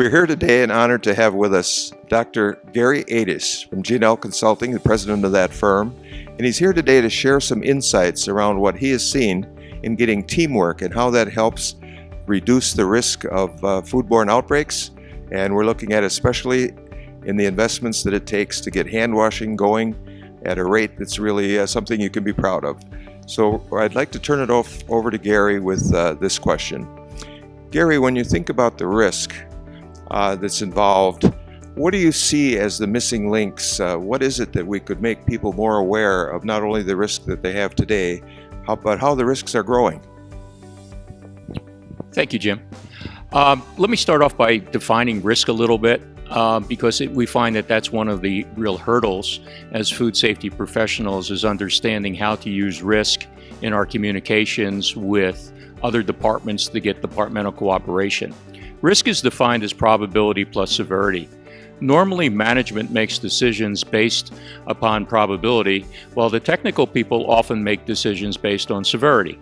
We're here today and honored to have with us Dr. Gary Ades from G&L Consulting, the president of that firm. And he's here today to share some insights around what he has seen in getting teamwork and how that helps reduce the risk of foodborne outbreaks. And we're looking at especially in the investments that it takes to get hand washing going at a rate that's really something you can be proud of. So I'd like to turn it over to Gary with this question. Gary, when you think about the risk that's involved, what do you see as the missing links? What is it that we could make people more aware of, not only the risk that they have today, but how the risks are growing? Thank you, Jim. Let me start off by defining risk a little bit, because we find that that's one of the real hurdles as food safety professionals, is understanding how to use risk in our communications with other departments to get departmental cooperation. Risk is defined as probability plus severity. Normally, management makes decisions based upon probability, while the technical people often make decisions based on severity.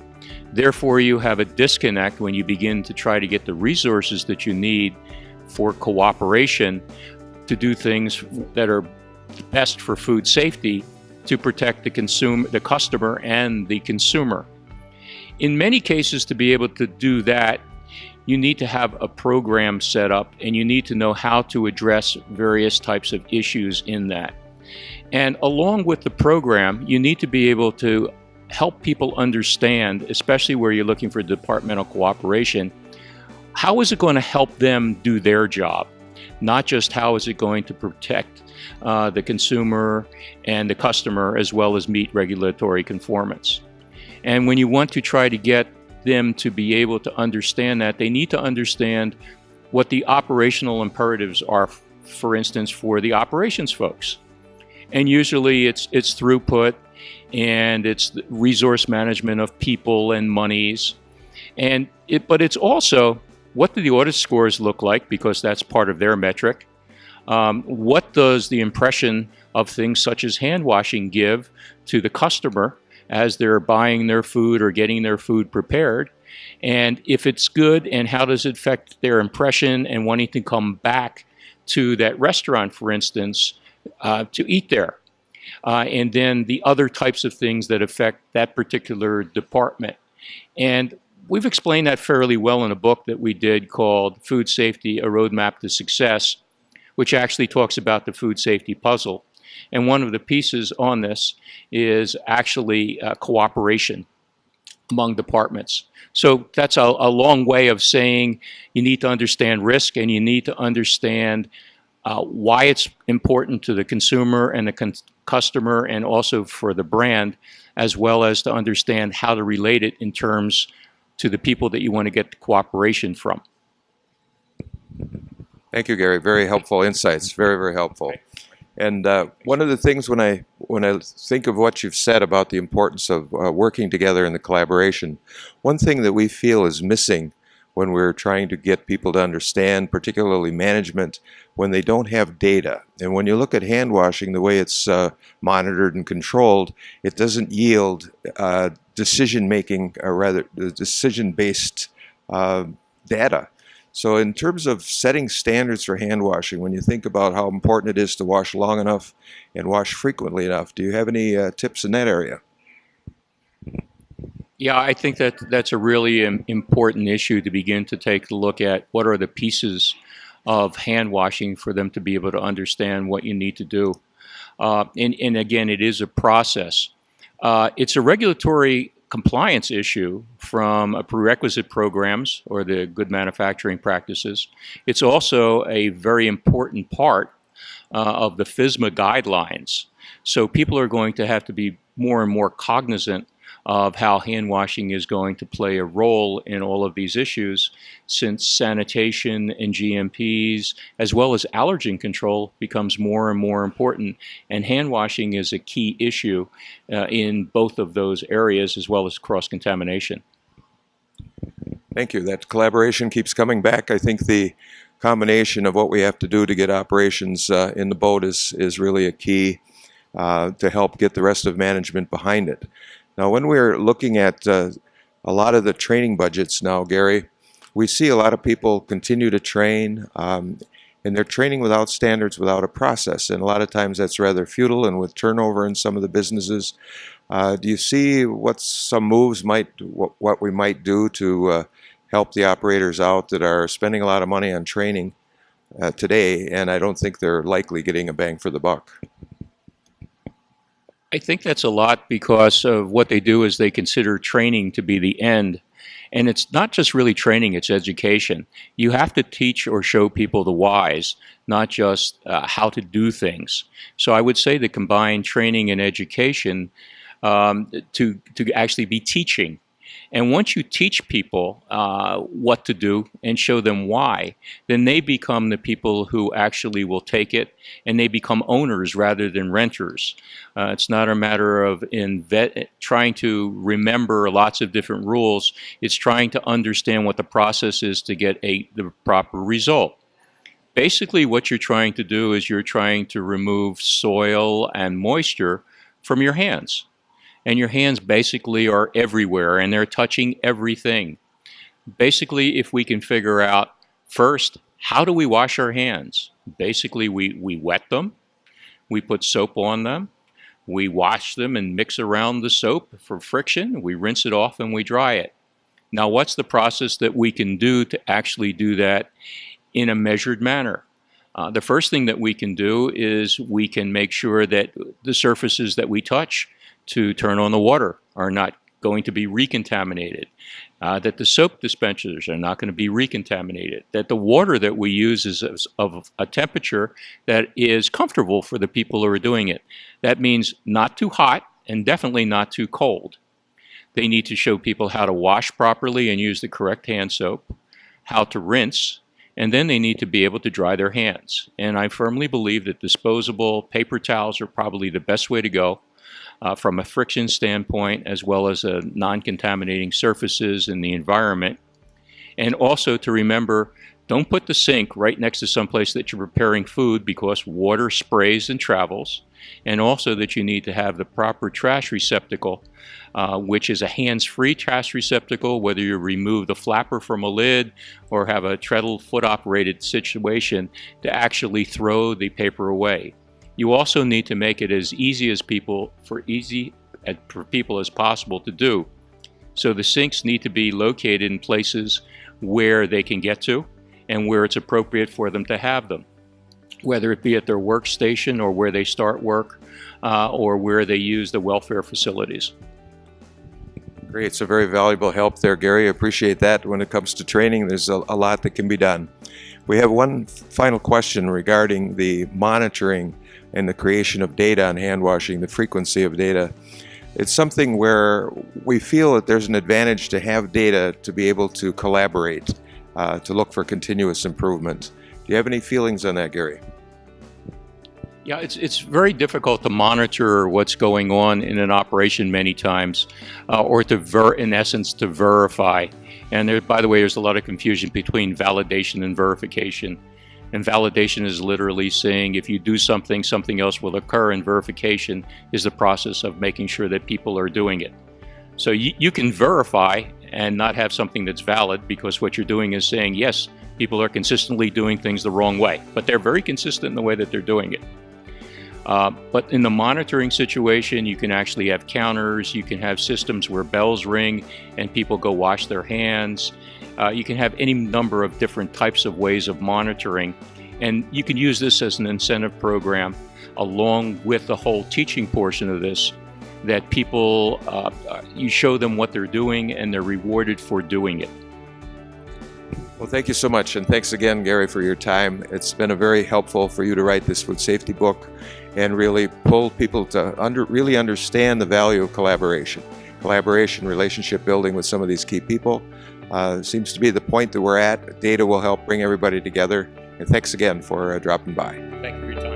Therefore, you have a disconnect when you begin to try to get the resources that you need for cooperation to do things that are best for food safety to protect the customer and the consumer. In many cases, to be able to do that, you need to have a program set up, and you need to know how to address various types of issues in that. And along with the program, you need to be able to help people understand, especially where you're looking for departmental cooperation, how is it going to help them do their job? Not just how is it going to protect the consumer and the customer, as well as meet regulatory conformance. And when you want to try to get them to be able to understand that, they need to understand what the operational imperatives are, for instance, for the operations folks. And usually it's throughput, and it's resource management of people and monies. But it's also, what do the audit scores look like, because that's part of their metric? What does the impression of things such as hand washing give to the customer as they're buying their food or getting their food prepared? And if it's good, and how does it affect their impression and wanting to come back to that restaurant, for instance, to eat there? And then the other types of things that affect that particular department. And we've explained that fairly well in a book that we did called Food Safety, A Roadmap to Success, which actually talks about the food safety puzzle. And one of the pieces on this is actually cooperation among departments. So that's a long way of saying you need to understand risk, and you need to understand why it's important to the consumer and the customer, and also for the brand, as well as to understand how to relate it in terms to the people that you want to get the cooperation from. Thank you, Gary. Very helpful insights. Very, very helpful. And one of the things when I think of what you've said about the importance of working together in the collaboration, one thing that we feel is missing when we're trying to get people to understand, particularly management, when they don't have data. And when you look at hand washing, the way it's monitored and controlled, it doesn't yield decision-making, or rather decision-based data. So in terms of setting standards for hand washing, when you think about how important it is to wash long enough and wash frequently enough, do you have any tips in that area? Yeah, I think that's a really important issue, to begin to take a look at what are the pieces of hand washing for them to be able to understand what you need to do. And again, it is a process. It's a regulatory compliance issue from a prerequisite programs or the good manufacturing practices. It's also a very important part of the FSMA guidelines. So people are going to have to be more and more cognizant of how hand washing is going to play a role in all of these issues, since sanitation and GMPs, as well as allergen control, becomes more and more important. And hand washing is a key issue in both of those areas, as well as cross-contamination. Thank you. That collaboration keeps coming back. I think the combination of what we have to do to get operations in the boat is really a key to help get the rest of management behind it. Now, when we're looking at a lot of the training budgets now, Gary, we see a lot of people continue to train, and they're training without standards, without a process, and a lot of times that's rather futile and with turnover in some of the businesses. Do you see what some moves what we might do to help the operators out that are spending a lot of money on training today, and I don't think they're likely getting a bang for the buck? I think that's a lot because of what they do is they consider training to be the end. And it's not just really training, it's education. You have to teach or show people the whys, not just how to do things. So I would say to combine training and education to actually be teaching. And once you teach people what to do and show them why, then they become the people who actually will take it, and they become owners rather than renters. It's not a matter of trying to remember lots of different rules. It's trying to understand what the process is to get the proper result. Basically, what you're trying to do is you're trying to remove soil and moisture from your hands. And your hands basically are everywhere, and they're touching everything. Basically, if we can figure out first, how do we wash our hands? Basically, we wet them, we put soap on them, we wash them and mix around the soap for friction, we rinse it off and we dry it. Now, what's the process that we can do to actually do that in a measured manner? The first thing that we can do is we can make sure that the surfaces that we touch to turn on the water are not going to be recontaminated, that the soap dispensers are not going to be recontaminated, that the water that we use is of a temperature that is comfortable for the people who are doing it. That means not too hot and definitely not too cold. They need to show people how to wash properly and use the correct hand soap, how to rinse, and then they need to be able to dry their hands. And I firmly believe that disposable paper towels are probably the best way to go. From a friction standpoint, as well as non-contaminating surfaces in the environment. And also to remember, don't put the sink right next to someplace that you're preparing food, because water sprays and travels. And also that you need to have the proper trash receptacle, which is a hands-free trash receptacle, whether you remove the flapper from a lid or have a treadle foot operated situation to actually throw the paper away. You also need to make it as easy for people as possible to do. So the sinks need to be located in places where they can get to and where it's appropriate for them to have them, whether it be at their workstation or where they start work or where they use the welfare facilities. Great. It's a very valuable help there, Gary. I appreciate that. When it comes to training, there's a lot that can be done. We have one final question regarding the monitoring and the creation of data on hand washing, the frequency of data. It's something where we feel that there's an advantage to have data to be able to collaborate, to look for continuous improvement. Do you have any feelings on that, Gary? Yeah, it's very difficult to monitor what's going on in an operation many times, or in essence, to verify. And there, by the way, there's a lot of confusion between validation and verification. And validation is literally saying if you do something, something else will occur, and verification is the process of making sure that people are doing it. So you can verify and not have something that's valid, because what you're doing is saying, yes, people are consistently doing things the wrong way, but they're very consistent in the way that they're doing it. But in the monitoring situation, you can actually have counters, you can have systems where bells ring and people go wash their hands. You can have any number of different types of ways of monitoring, and you can use this as an incentive program along with the whole teaching portion of this, that people, you show them what they're doing and they're rewarded for doing it. Well, thank you so much, and thanks again, Gary, for your time. It's been very helpful for you to write this food safety book and really pull people to really understand the value of collaboration, relationship building with some of these key people. Seems to be the point that we're at. Data will help bring everybody together. And thanks again for dropping by. Thank you for your time.